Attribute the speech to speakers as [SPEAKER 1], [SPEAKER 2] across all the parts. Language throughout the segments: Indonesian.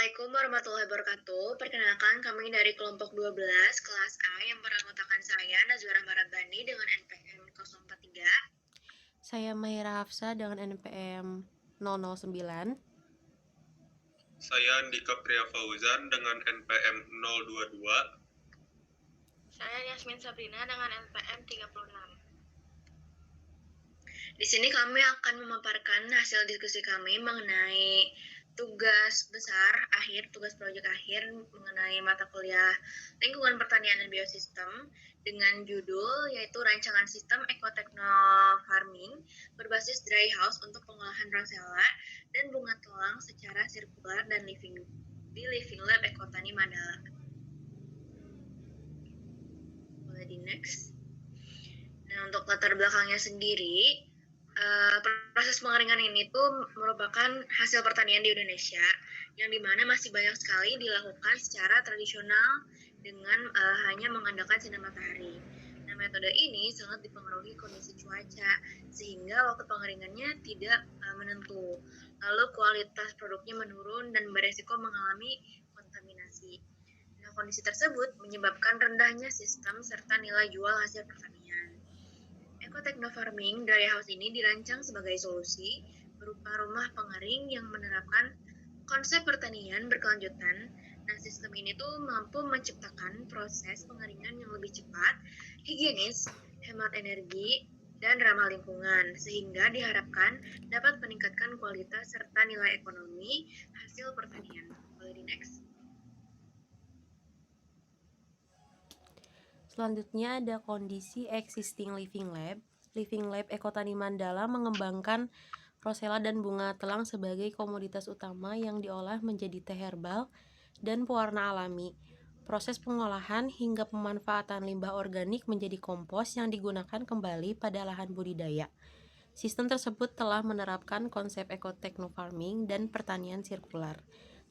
[SPEAKER 1] Assalamualaikum warahmatullahi wabarakatuh. Perkenalkan kami dari kelompok 12 kelas A yang beranggotakan saya Nazwa Maradani dengan NPM 043.
[SPEAKER 2] Saya Mahira Hafsa dengan NPM 009.
[SPEAKER 3] Saya Andika Priya Fauzan dengan NPM 022.
[SPEAKER 4] Saya Yasmin Sabrina dengan NPM 36.
[SPEAKER 1] Di sini kami akan memaparkan hasil diskusi kami mengenai tugas besar akhir, tugas proyek akhir mengenai mata kuliah lingkungan pertanian dan biosistem dengan judul yaitu rancangan sistem ekotekno farming berbasis dry house untuk pengolahan rosella dan bunga telang secara sirkular dan di Living Lab Ekotani Mandala. Boleh di next. Nah, untuk latar belakangnya sendiri, proses pengeringan ini tuh merupakan hasil pertanian di Indonesia yang dimana masih banyak sekali dilakukan secara tradisional dengan hanya mengandalkan sinar matahari. Nah, metode ini sangat dipengaruhi kondisi cuaca sehingga waktu pengeringannya tidak menentu. Lalu kualitas produknya menurun dan beresiko mengalami kontaminasi. Nah, kondisi tersebut menyebabkan rendahnya sistem serta nilai jual hasil pertanian. Ekotekno farming dry house ini dirancang sebagai solusi berupa rumah pengering yang menerapkan konsep pertanian berkelanjutan. Nah, sistem ini tuh mampu menciptakan proses pengeringan yang lebih cepat, higienis, hemat energi, dan ramah lingkungan, sehingga diharapkan dapat meningkatkan kualitas serta nilai ekonomi hasil pertanian. Boleh di next.
[SPEAKER 2] Selanjutnya ada kondisi existing living lab. Living Lab Ekotani Mandala mengembangkan rosella dan bunga telang sebagai komoditas utama yang diolah menjadi teh herbal dan pewarna alami. Proses pengolahan hingga pemanfaatan limbah organik menjadi kompos yang digunakan kembali pada lahan budidaya. Sistem tersebut telah menerapkan konsep ekotekno farming dan pertanian sirkular.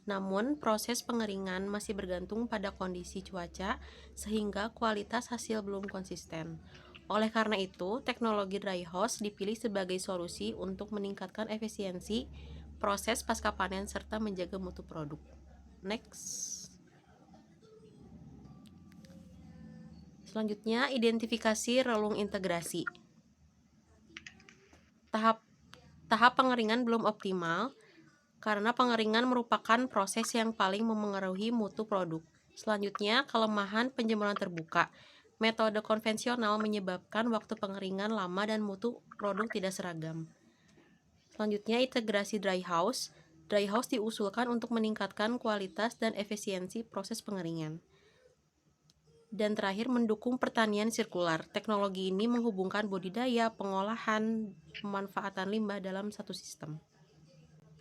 [SPEAKER 2] Namun, proses pengeringan masih bergantung pada kondisi cuaca sehingga kualitas hasil belum konsisten. Oleh karena itu, teknologi dry house dipilih sebagai solusi untuk meningkatkan efisiensi proses pasca panen serta menjaga mutu produk. Next. Selanjutnya, identifikasi relung integrasi. Tahap pengeringan belum optimal karena pengeringan merupakan proses yang paling memengaruhi mutu produk. Selanjutnya, kelemahan penjemuran terbuka. Metode konvensional menyebabkan waktu pengeringan lama dan mutu produk tidak seragam. Selanjutnya, integrasi dry house. Dry house diusulkan untuk meningkatkan kualitas dan efisiensi proses pengeringan. Dan terakhir, mendukung pertanian sirkular. Teknologi ini menghubungkan budidaya, pengolahan, pemanfaatan limbah dalam satu sistem.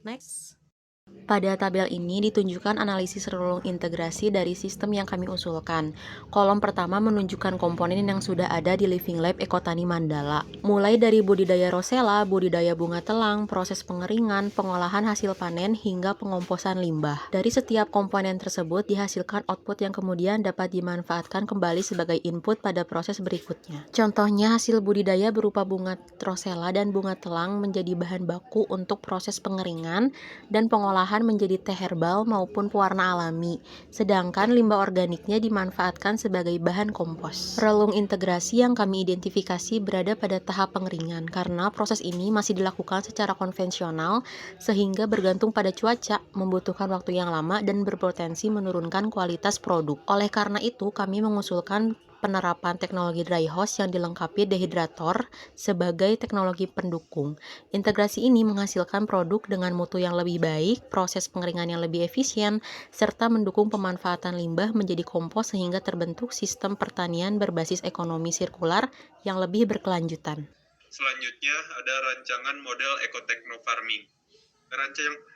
[SPEAKER 2] Next. Pada tabel ini ditunjukkan analisis relung integrasi dari sistem yang kami usulkan. Kolom pertama menunjukkan komponen yang sudah ada di Living Lab Ekotani Mandala. Mulai dari budidaya rosella, budidaya bunga telang, proses pengeringan, pengolahan hasil panen, hingga pengomposan limbah. Dari setiap komponen tersebut dihasilkan output yang kemudian dapat dimanfaatkan kembali sebagai input pada proses berikutnya. Contohnya hasil budidaya berupa bunga rosella dan bunga telang menjadi bahan baku untuk proses pengeringan dan pengolahan menjadi teh herbal maupun pewarna alami, sedangkan limbah organiknya dimanfaatkan sebagai bahan kompos. Relung integrasi yang kami identifikasi berada pada tahap pengeringan karena proses ini masih dilakukan secara konvensional sehingga bergantung pada cuaca, membutuhkan waktu yang lama dan berpotensi menurunkan kualitas produk. Oleh karena itu, kami mengusulkan penerapan teknologi dry house yang dilengkapi dehidrator sebagai teknologi pendukung. Integrasi ini menghasilkan produk dengan mutu yang lebih baik, proses pengeringan yang lebih efisien, serta mendukung pemanfaatan limbah menjadi kompos sehingga terbentuk sistem pertanian berbasis ekonomi sirkular yang lebih berkelanjutan.
[SPEAKER 3] Selanjutnya ada rancangan model ekotekno farming.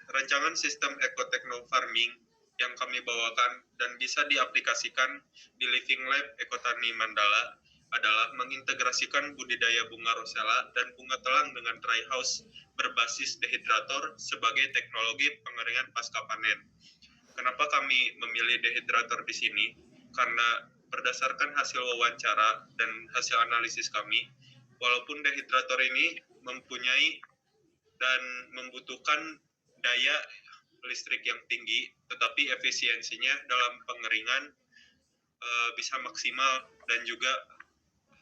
[SPEAKER 3] Rancangan sistem ekotekno farming yang kami bawakan dan bisa diaplikasikan di Living Lab Ekotani Mandala adalah mengintegrasikan budidaya bunga rosella dan bunga telang dengan dry house berbasis dehidrator sebagai teknologi pengeringan pasca panen. Kenapa kami memilih dehidrator di sini? Karena berdasarkan hasil wawancara dan hasil analisis kami, walaupun dehidrator ini mempunyai dan membutuhkan daya listrik yang tinggi, tetapi efisiensinya dalam pengeringan bisa maksimal dan juga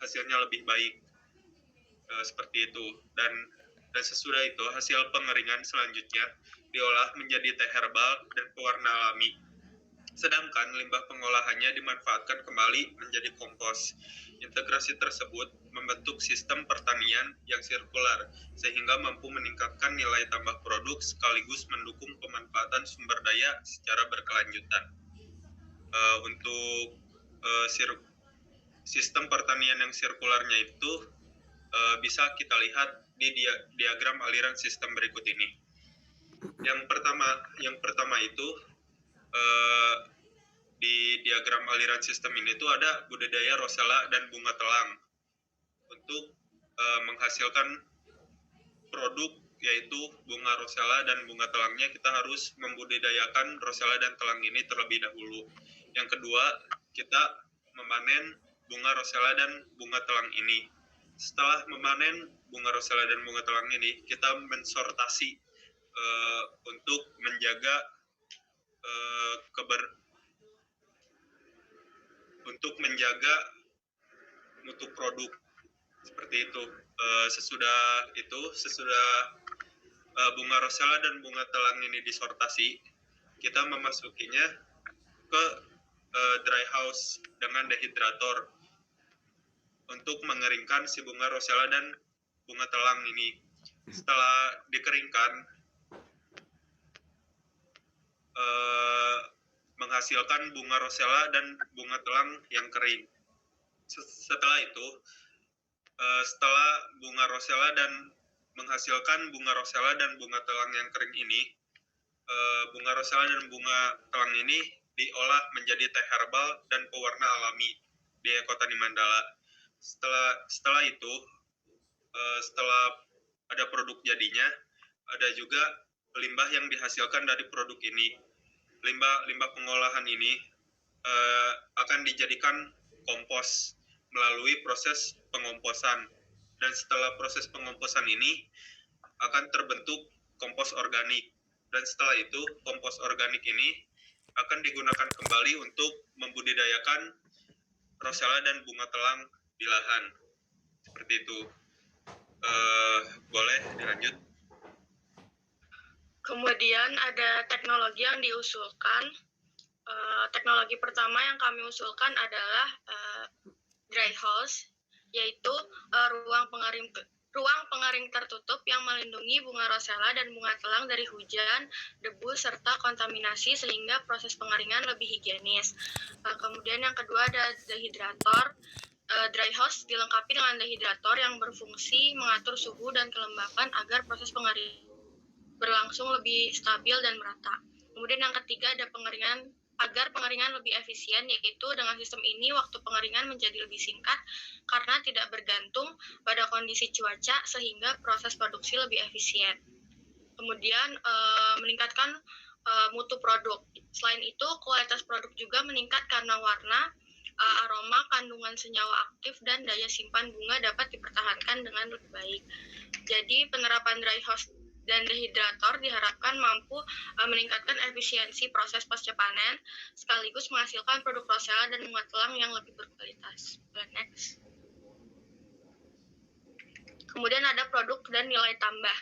[SPEAKER 3] hasilnya lebih baik. Seperti itu. Dan sesudah itu hasil pengeringan selanjutnya diolah menjadi teh herbal dan pewarna alami. Sedangkan limbah pengolahannya dimanfaatkan kembali menjadi kompos. Integrasi tersebut membentuk sistem pertanian yang sirkular sehingga mampu meningkatkan nilai tambah produk sekaligus mendukung pemanfaatan sumber daya secara berkelanjutan. Untuk sistem pertanian yang sirkularnya itu bisa kita lihat di diagram aliran sistem berikut ini. Yang pertama itu di diagram aliran sistem ini tuh ada budidaya rosella dan bunga telang. Untuk menghasilkan produk yaitu bunga rosella dan bunga telangnya, kita harus membudidayakan rosella dan telang ini terlebih dahulu. Yang kedua, kita memanen bunga rosella dan bunga telang ini. Setelah memanen bunga rosella dan bunga telang ini, kita mensortasi untuk menjaga untuk menjaga mutu produk. Seperti itu. Sesudah bunga rosella dan bunga telang ini disortasi, kita memasukinya ke dry house dengan dehidrator untuk mengeringkan si bunga rosella dan bunga telang ini. Setelah dikeringkan, menghasilkan bunga rosella dan bunga telang yang kering. Setelah itu, setelah bunga rosella dan menghasilkan bunga rosella dan bunga telang yang kering ini, bunga rosella dan bunga telang ini diolah menjadi teh herbal dan pewarna alami di Ekotani Mandala. Setelah itu, setelah ada produk jadinya, ada juga limbah yang dihasilkan dari produk ini. Limbah pengolahan ini akan dijadikan kompos melalui proses pengomposan. Dan setelah proses pengomposan ini akan terbentuk kompos organik. Dan setelah itu kompos organik ini akan digunakan kembali untuk membudidayakan rosella dan bunga telang di lahan. Seperti itu. Boleh dilanjut.
[SPEAKER 4] Kemudian ada teknologi yang diusulkan. Teknologi pertama yang kami usulkan adalah dry house, yaitu ruang pengering tertutup yang melindungi bunga rosella dan bunga telang dari hujan, debu, serta kontaminasi sehingga proses pengeringan lebih higienis. Kemudian yang kedua ada dehidrator. Dry house dilengkapi dengan dehidrator yang berfungsi mengatur suhu dan kelembapan agar proses pengeringan berlangsung lebih stabil dan merata. Kemudian yang ketiga ada agar pengeringan lebih efisien, yaitu dengan sistem ini waktu pengeringan menjadi lebih singkat karena tidak bergantung pada kondisi cuaca sehingga proses produksi lebih efisien. Kemudian meningkatkan mutu produk. Selain itu, kualitas produk juga meningkat karena warna, aroma, kandungan senyawa aktif, dan daya simpan bunga dapat dipertahankan dengan lebih baik. Jadi penerapan dry house dan dehidrator diharapkan mampu meningkatkan efisiensi proses pasca panen, sekaligus menghasilkan produk rosella dan bunga telang yang lebih berkualitas. Next. Kemudian ada produk dan nilai tambah.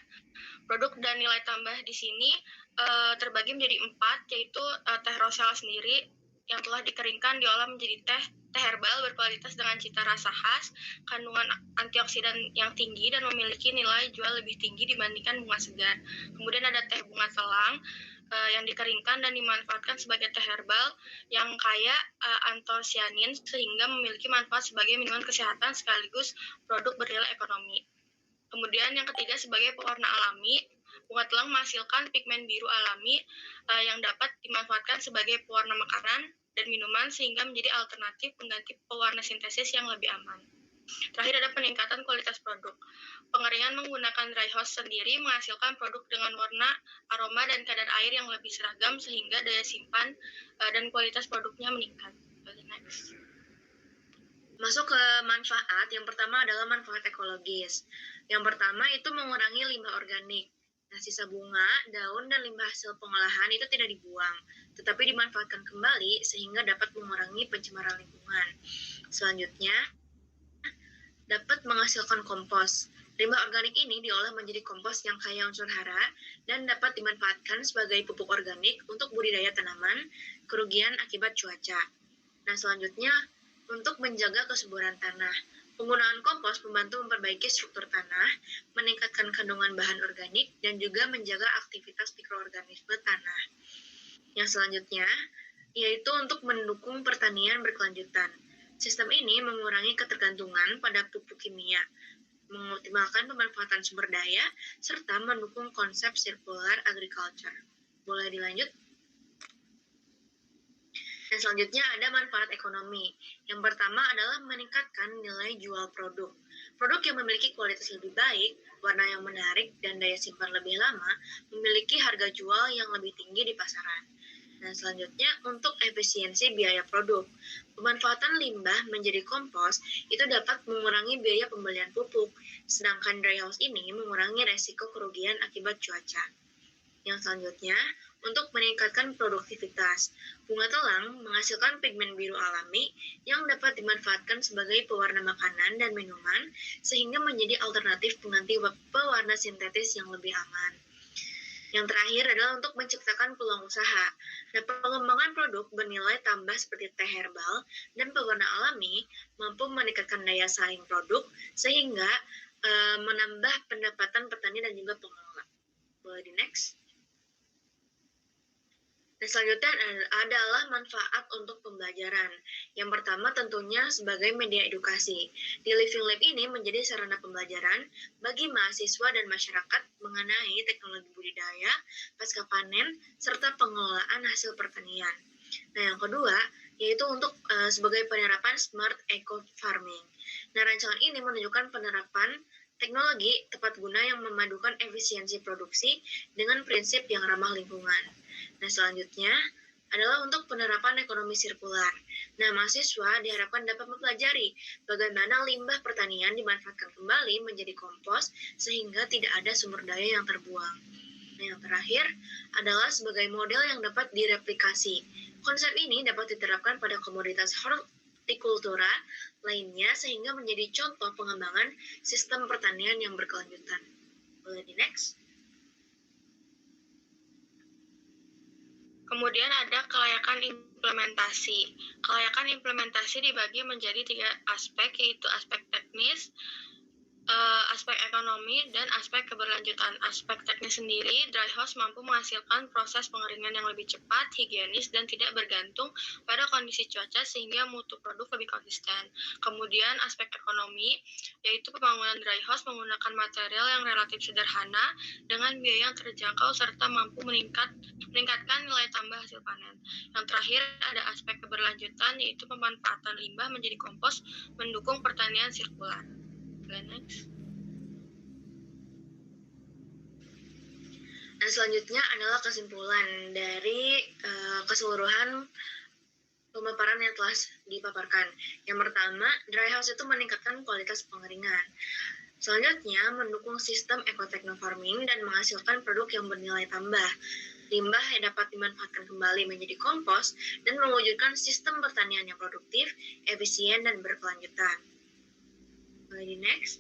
[SPEAKER 4] Produk dan nilai tambah di sini terbagi menjadi 4, yaitu teh rosella sendiri yang telah dikeringkan diolah menjadi teh herbal berkualitas dengan cita rasa khas, kandungan antioksidan yang tinggi dan memiliki nilai jual lebih tinggi dibandingkan bunga segar. Kemudian ada teh bunga telang yang dikeringkan dan dimanfaatkan sebagai teh herbal yang kaya antosianin sehingga memiliki manfaat sebagai minuman kesehatan sekaligus produk bernilai ekonomi. Kemudian yang ketiga sebagai pewarna alami. Bunga telang menghasilkan pigmen biru alami yang dapat dimanfaatkan sebagai pewarna makanan dan minuman sehingga menjadi alternatif pengganti pewarna sintesis yang lebih aman. Terakhir ada peningkatan kualitas produk. Pengeringan menggunakan dry house sendiri menghasilkan produk dengan warna, aroma, dan kadar air yang lebih seragam sehingga daya simpan dan kualitas produknya meningkat. Next.
[SPEAKER 1] Masuk ke manfaat, yang pertama adalah manfaat ekologis. Yang pertama itu mengurangi limbah organik. Nah, sisa bunga, daun, dan limbah hasil pengolahan itu tidak dibuang, tetapi dimanfaatkan kembali sehingga dapat mengurangi pencemaran lingkungan. Selanjutnya, dapat menghasilkan kompos. Limbah organik ini diolah menjadi kompos yang kaya unsur hara dan dapat dimanfaatkan sebagai pupuk organik untuk budidaya tanaman, kerugian akibat cuaca. Nah, selanjutnya, untuk menjaga kesuburan tanah. Penggunaan kompos membantu memperbaiki struktur tanah, meningkatkan kandungan bahan organik, dan juga menjaga aktivitas mikroorganisme tanah. Yang selanjutnya, yaitu untuk mendukung pertanian berkelanjutan. Sistem ini mengurangi ketergantungan pada pupuk kimia, mengoptimalkan pemanfaatan sumber daya, serta mendukung konsep circular agriculture. Boleh dilanjut? Dan selanjutnya ada manfaat ekonomi. Yang pertama adalah meningkatkan nilai jual produk. Produk yang memiliki kualitas lebih baik, warna yang menarik, dan daya simpan lebih lama memiliki harga jual yang lebih tinggi di pasaran. Dan selanjutnya untuk efisiensi biaya produk. Pemanfaatan limbah menjadi kompos itu dapat mengurangi biaya pembelian pupuk, sedangkan dry house ini mengurangi resiko kerugian akibat cuaca. Yang selanjutnya, untuk meningkatkan produktivitas. Bunga telang menghasilkan pigmen biru alami yang dapat dimanfaatkan sebagai pewarna makanan dan minuman sehingga menjadi alternatif pengganti pewarna sintetis yang lebih aman. Yang terakhir adalah untuk menciptakan peluang usaha. Nah, pengembangan produk bernilai tambah seperti teh herbal dan pewarna alami mampu meningkatkan daya saing produk sehingga menambah pendapatan petani dan juga pengelola. Boleh di next? Dan selanjutnya adalah manfaat untuk pembelajaran. Yang pertama tentunya sebagai media edukasi. Di Living Lab ini menjadi sarana pembelajaran bagi mahasiswa dan masyarakat mengenai teknologi budidaya, pasca panen, serta pengelolaan hasil pertanian. Nah, yang kedua, yaitu untuk sebagai penerapan smart eco farming. Nah, rancangan ini menunjukkan penerapan teknologi tepat guna yang memadukan efisiensi produksi dengan prinsip yang ramah lingkungan. Nah, selanjutnya adalah untuk penerapan ekonomi sirkular. Nah, mahasiswa diharapkan dapat mempelajari bagaimana limbah pertanian dimanfaatkan kembali menjadi kompos sehingga tidak ada sumber daya yang terbuang. Nah, yang terakhir adalah sebagai model yang dapat direplikasi. Konsep ini dapat diterapkan pada komoditas hortikultura lainnya sehingga menjadi contoh pengembangan sistem pertanian yang berkelanjutan. Boleh di next?
[SPEAKER 4] Kemudian ada kelayakan implementasi. Kelayakan implementasi dibagi menjadi 3 aspek, yaitu aspek teknis, aspek ekonomi, dan aspek keberlanjutan. Aspek teknis sendiri, dry house mampu menghasilkan proses pengeringan yang lebih cepat, higienis, dan tidak bergantung pada kondisi cuaca sehingga mutu produk lebih konsisten. Kemudian aspek ekonomi, yaitu pembangunan dry house menggunakan material yang relatif sederhana dengan biaya yang terjangkau serta mampu meningkatkan nilai tambah hasil panen. Yang terakhir ada aspek keberlanjutan, yaitu pemanfaatan limbah menjadi kompos mendukung pertanian sirkular. Next.
[SPEAKER 1] Dan selanjutnya adalah kesimpulan dari keseluruhan pemaparan yang telah dipaparkan. Yang pertama, dry house itu meningkatkan kualitas pengeringan. Selanjutnya, mendukung sistem eco-techno-farming dan menghasilkan produk yang bernilai tambah. Limbah yang dapat dimanfaatkan kembali menjadi kompos dan mewujudkan sistem pertanian yang produktif, efisien, dan berkelanjutan. Boleh di next?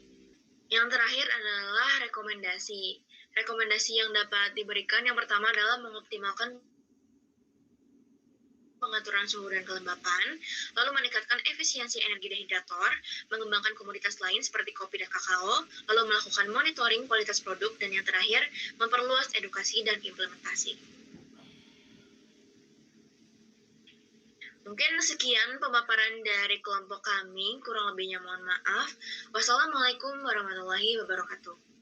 [SPEAKER 1] Yang terakhir adalah rekomendasi. Rekomendasi yang dapat diberikan yang pertama adalah mengoptimalkan pengaturan suhu dan kelembapan, lalu meningkatkan efisiensi energi dehidrator, mengembangkan komoditas lain seperti kopi dan kakao, lalu melakukan monitoring kualitas produk, dan yang terakhir, memperluas edukasi dan implementasi. Mungkin sekian pemaparan dari kelompok kami, kurang lebihnya mohon maaf. Wassalamualaikum warahmatullahi wabarakatuh.